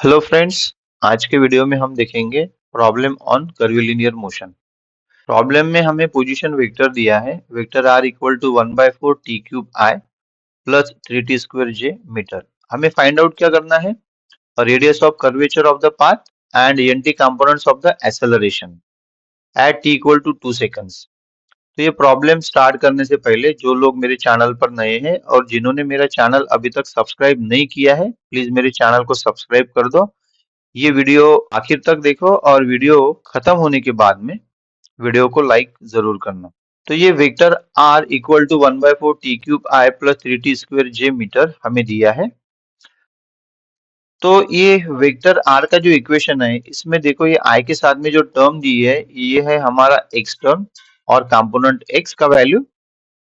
Hello friends. आज के video में हम देखेंगे problem on curvilinear motion. Problem में हमें पोजीशन वेक्टर दिया है, vector r equal to 1/4 t cube i plus 3t square j metre. हमें फाइंड आउट क्या करना है, radius of curvature of the path and n t components of the acceleration at t equal to 2 seconds. तो ये problem start करने से पहले जो लोग मेरे चैनल पर नए हैं और जिन्होंने मेरा चैनल अभी तक सब्सक्राइब नहीं किया है, प्लीज मेरे चैनल को सब्सक्राइब कर दो। ये वीडियो आखिर तक देखो और वीडियो खत्म होने के बाद में वीडियो को लाइक जरूर करना। तो ये vector r equal to 1/4 t cube i plus 3t square j metre हमें दिया है। तो ये वेक्टर r का जो इक्वेशन है, इसमें देखो ये i के साथ में जो टर्म दी है ये है हमारा x टर्म और कंपोनेंट x का वैल्यू,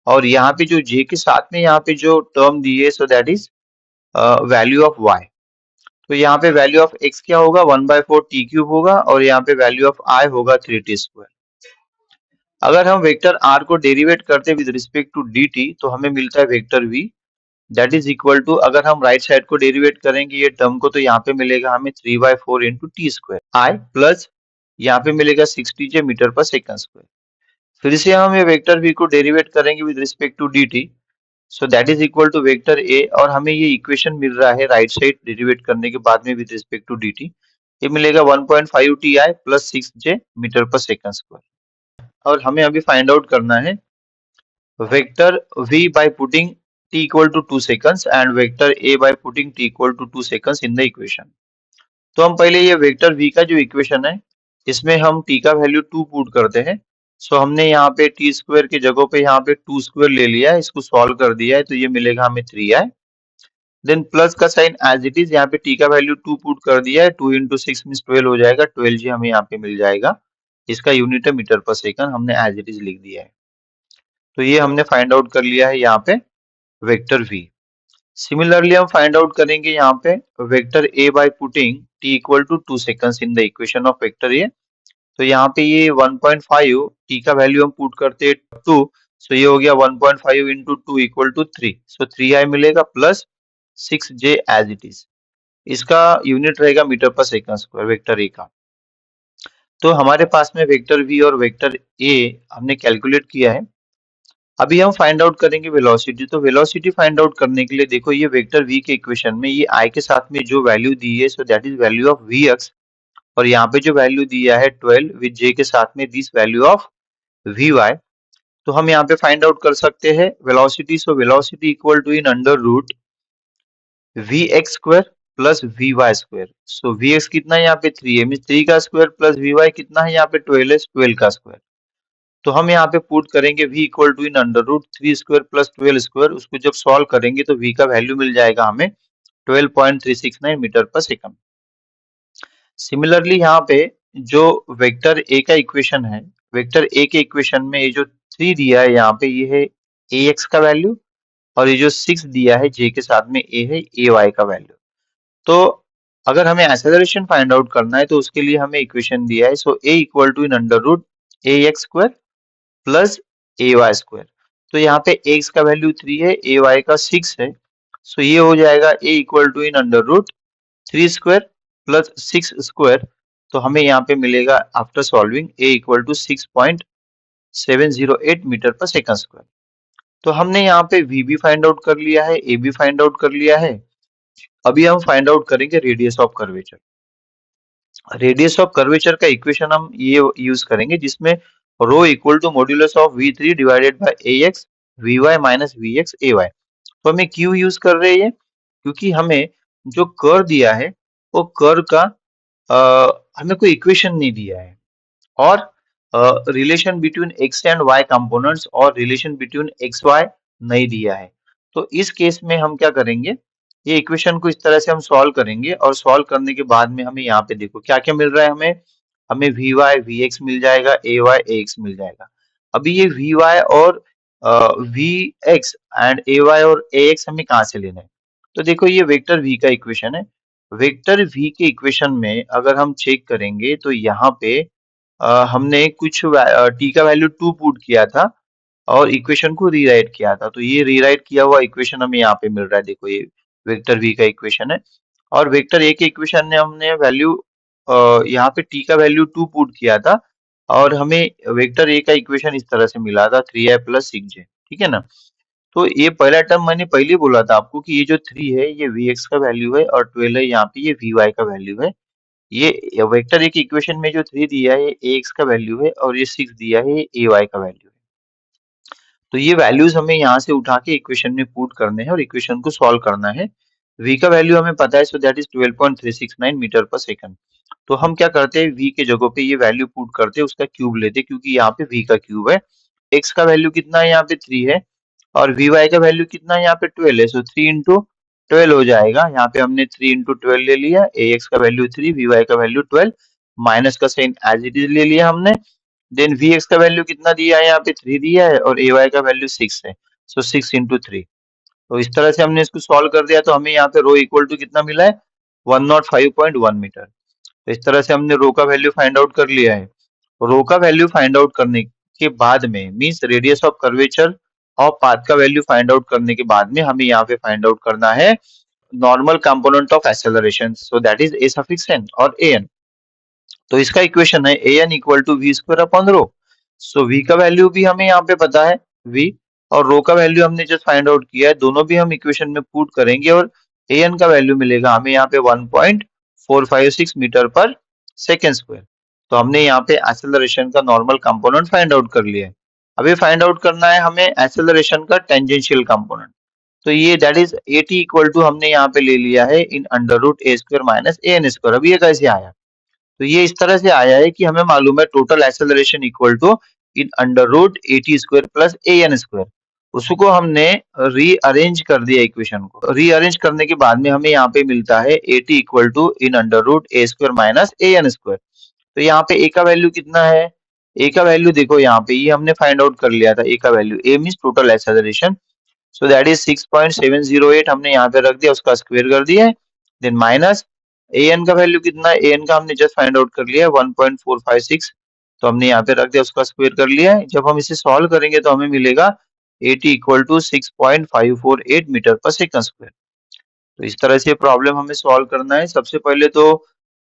और यहाँ पे जो j के साथ में यहाँ पे जो टर्म दी है, सो that is value of y। तो यहाँ पे वैल्यू ऑफ x क्या होगा, 1/4 टी क्यूब होगा, और यहाँ पे वैल्यू ऑफ i होगा 3t स्क्वायर। अगर हम वेक्टर r को डेरिवेट करते विद रिस्पेक्ट टू dt तो हमें मिलता है vector v, that is equal to, अगर हम राइट साइड को डेरिवेट करेंगे ये टर्म को, तो यहाँ पे मिलेगा हमें 3/4 इंटू टी स्क्वायर आई प्लस यहाँ पे मिलेगा 60 मीटर पर सेकंड स्क्वायर। फिर से हम ये वेक्टर v को डेरिवेट करेंगे with respect to dt, so that is equal to vector a, और हमें ये इक्वेशन मिल रहा है राइट साइड डेरिवेट करने के बाद में विद रिस्पेक्ट टू dt। ये मिलेगा 1.5 ti plus 6j metre per second square. और हमें अभी फाइंड आउट करना है vector v by putting t equal to 2 seconds and vector a by putting t equal to 2 seconds in the equation. तो हम पहले ये वेक्टर v का जो इक्वेशन है, इसमें हम t का वैल्यू 2 पुट करते हैं। सो हमने यहाँ पे टी स्क्वायर की जगह पे यहाँ पे 2 स्क्वायर ले लिया है, इसको सॉल्व कर दिया है, तो ये मिलेगा हमें 3i। देन प्लस का साइन एज इट इज, यहाँ पे टी का वैल्यू 2 पुट कर दिया है, 2 इंटू 6 मीन 12 हो जाएगा, 12 जी हमें यहाँ पे मिल जाएगा। इसका यूनिट है मीटर पर सेकंड, हमने एज इट इज लिख दिया है। तो ये हमने फाइंड आउट कर लिया है यहाँ पे वेक्टर v। सिमिलरली हम फाइंड आउट करेंगे यहाँ पे vector a by putting t equal to 2 seconds in the equation of vector a। तो यहाँ पे ये 1.5 t का वैल्यू हम पुट करते हैं 2, सो ये हो गया 1.5 into 2 equal to 3, so 3i मिलेगा plus 6j as it is. इसका यूनिट रहेगा metre per second square vector a का। तो हमारे पास में वेक्टर v और वेक्टर a हमने कैलकुलेट किया है। अभी हम फाइंड आउट करेंगे वेलोसिटी। तो वेलोसिटी फाइंड आउट करने के लिए देखो ये वेक्टर v के इक्वेशन में ये i के साथ में जो वैल्यू दी है, सो that is value of vx, और यहाँ पे जो वैल्यू दिया है 12 विद j के साथ में दिस वैल्यू ऑफ vy। तो हम यहाँ पे फाइंड आउट कर सकते हैं velocity. So velocity equal to in under root vx square plus vy square. So vx कितना है यहाँ पे 3 है, मींस 3 का स्क्वायर प्लस vy कितना है यहाँ पे 12 है, 12 का स्क्वायर। तो हम यहाँ पे पुट करेंगे v equal to in under root 3 square plus 12 square. उसको जब सॉल्व करेंगे तो v का वैल्यू मिल जाएगा हमें 12.369 मीटर पर सेकंड। सिमिलरली यहाँ पे जो वेक्टर a का इक्वेशन है, वेक्टर a के इक्वेशन में ये जो 3 दिया है यहाँ पे, ये है ax का वैल्यू, और ये जो 6 दिया है j के साथ में a है ay का वैल्यू। तो अगर हमें एक्सेलरेशन फाइंड आउट करना है तो उसके लिए हमें इक्वेशन दिया है, so a equal to in under root ax square plus ay square. तो यहाँ पे x का वैल्यू 3 है, ay का 6 है, सो ये हो जाएगा a equal to in under root 3 square plus 6 square. तो हमें यहाँ पे मिलेगा after solving a equal to 6.708 metre per second square. तो हमने यहाँ पे v भी फाइंड आउट कर लिया है, a भी फाइंड आउट कर लिया है। अभी हम फाइंड आउट करेंगे radius of curvature. Radius of curvature का इक्वेशन हम ये यूज करेंगे जिसमें rho equal to modulus of v3 divided by ax vy minus vx ay। तो हमें क्यों यूज कर रहे हैं, क्योंकि हमें जो कर्व दिया है वो कर्व का हमें कोई इक्वेशन नहीं दिया है, और relation between x and y components और रिलेशन बिटवीन एक्स वाई नहीं दिया है। तो इस केस में हम क्या करेंगे, ये इक्वेशन को इस तरह से हम सॉल्व करेंगे, और सॉल्व करने के बाद में हमें यहाँ पे देखो क्या क्या मिल रहा है, हमें vy vx मिल जाएगा, ay ax मिल जाएगा। अभी ये vy और vx एंड ay और ax हमें कहाँ से लेना है, तो देखो ये वेक्टर v का इक्वेशन है। वेक्टर v के इक्वेशन में अगर हम चेक करेंगे तो यहाँ पे हमने कुछ t का वैल्यू 2 पुट किया था और इक्वेशन को रीराइट किया था। तो ये रीराइट किया हुआ इक्वेशन हमें यहाँ पे मिल रहा है, देखो ये वेक्टर v का इक्वेशन है। और वेक्टर ए के इक्वेशन में हमने वैल्यू यहाँ पे t का वैल्यू 2 पुट किया था और हमें वेक्टर ए का इक्वेशन इस तरह से मिला था 3i प्लस 6j, ठीक है ना। तो ये पहला टर्म मैंने पहले बोला था आपको कि ये जो 3 है ये vx का वैल्यू है और 12 है यहाँ पे ये vy का वैल्यू है। ये वेक्टर ए के इक्वेशन में जो 3 दिया है ये ax का वैल्यू है और ये 6 दिया है ये ay का वैल्यू है। तो ये वैल्यूज हमें यहाँ से उठा के इक्वेशन में पुट करने हैं और इक्वेशन को सॉल्व करना है। v का वैल्यू हमें पता है, सो that is 12.369 metre per second. तो हम क्या करते हैं, v के जगह पे ये वैल्यू पुट करते हैं, उसका क्यूब लेते हैं क्योंकि यहाँ पे v का क्यूब है। x का वैल्यू कितना है, यहाँ पे 3 है और vy का वैल्यू कितना है, यहाँ पे 12 है, सो 3 इंटू 12 हो जाएगा। यहाँ पे हमने 3 इंटू 12 ले लिया, ax का वैल्यू 3, vy का वैल्यू 12, माइनस का साइन एज इट इज ले लिया हमने। देन vx का वैल्यू कितना दिया है, यहाँ पे 3 दिया है और ay का वैल्यू 6 है, सो 6 इंटू 3। तो इस तरह से हमने इसको सॉल्व कर दिया तो हमें यहाँ पे रो इक्वल टू कितना मिला है, 105.1 मीटर। तो इस तरह से हमने रो का वैल्यू फाइंड आउट कर लिया है। रो का वैल्यू फाइंड आउट करने के बाद में मींस रेडियस ऑफ कर्वेचर और पाथ का वैल्यू फाइंड आउट करने के बाद में हमें यहाँ पे फाइंड आउट करना है normal component of acceleration, so that is a suffix n और an। तो इसका इक्वेशन है an equal to v square upon rho. So v का वैल्यू भी हमें यहाँ पे पता है v, और रो का वैल्यू हमने जस्ट फाइंड आउट किया है, दोनों भी हम इक्वेशन में पुट करेंगे और an का वैल्यू मिलेगा हमें यहाँ पे 1.456 मीटर पर सेकेंड स्क्वायर। तो हमने यहाँ पे एक्सेलरेशन का नॉर्मल कंपोनेंट फाइंड आउट कर लिया है। अभी फाइंड आउट करना है हमें एक्सेलरेशन का टेंजेंशियल कंपोनेंट। तो ये that is at equal to हमने यहाँ पे ले लिया है in under root a square minus an square. अभी ये कैसे आया, तो ये इस तरह से आया है कि हमें मालूम है total acceleration equal to in under root at square plus an square. उसको हमने रीअरेंज कर दिया, इक्वेशन को रीअरेंज करने के बाद में हमें यहाँ पे मिलता है at equal to in under root a square minus an square. तो यहाँ पे a का वैल्यू कितना है, a का वैल्यू देखो यहाँ पे ये हमने फाइंड आउट कर लिया था। a का value, a means total acceleration, so that is 6.708 हमने यहाँ पे रख दिया, उसका स्क्वायर कर दिया है। देन माइनस an का वैल्यू कितना है, an का हमने जस्ट फाइंड आउट कर लिया है 1.456, तो हमने यहाँ पे रख दिया, उसका स्क्वायर कर लिया है। जब हम इसे सॉल्व करेंगे तो हमें मिलेगा at equal to 6.548 metre per second square. तो इस तरह से प्रॉब्लम हमें सॉल्व करना है। सबसे पहले तो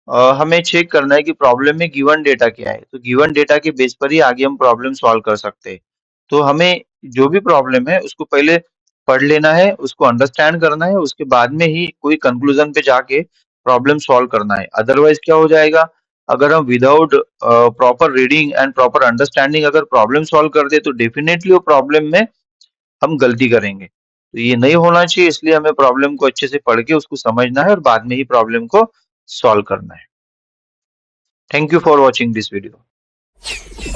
हमें चेक करना है कि प्रॉब्लम में गिवन डेटा क्या है, तो गिवन डेटा के बेस पर ही आगे हम प्रॉब्लम सॉल्व कर सकते हैं। तो हमें जो भी प्रॉब्लम है उसको पहले पढ़ लेना है, उसको अंडरस्टैंड करना है, उसके बाद में ही कोई कंक्लूजन पे जाके प्रॉब्लम सॉल्व करना है। अदरवाइज क्या हो जाएगा, अगर हम without proper reading and proper understanding अगर प्रॉब्लम सॉल्व कर दे तो डेफिनेटली वो प्रॉब्लम में हम गलती करेंगे। तो ये नहीं होना चाहिए, इसलिए हमें प्रॉब्लम को अच्छे से पढ़ के उसको समझना है और बाद में ही प्रॉब्लम को सॉल्व करना है। Thank you for watching this video.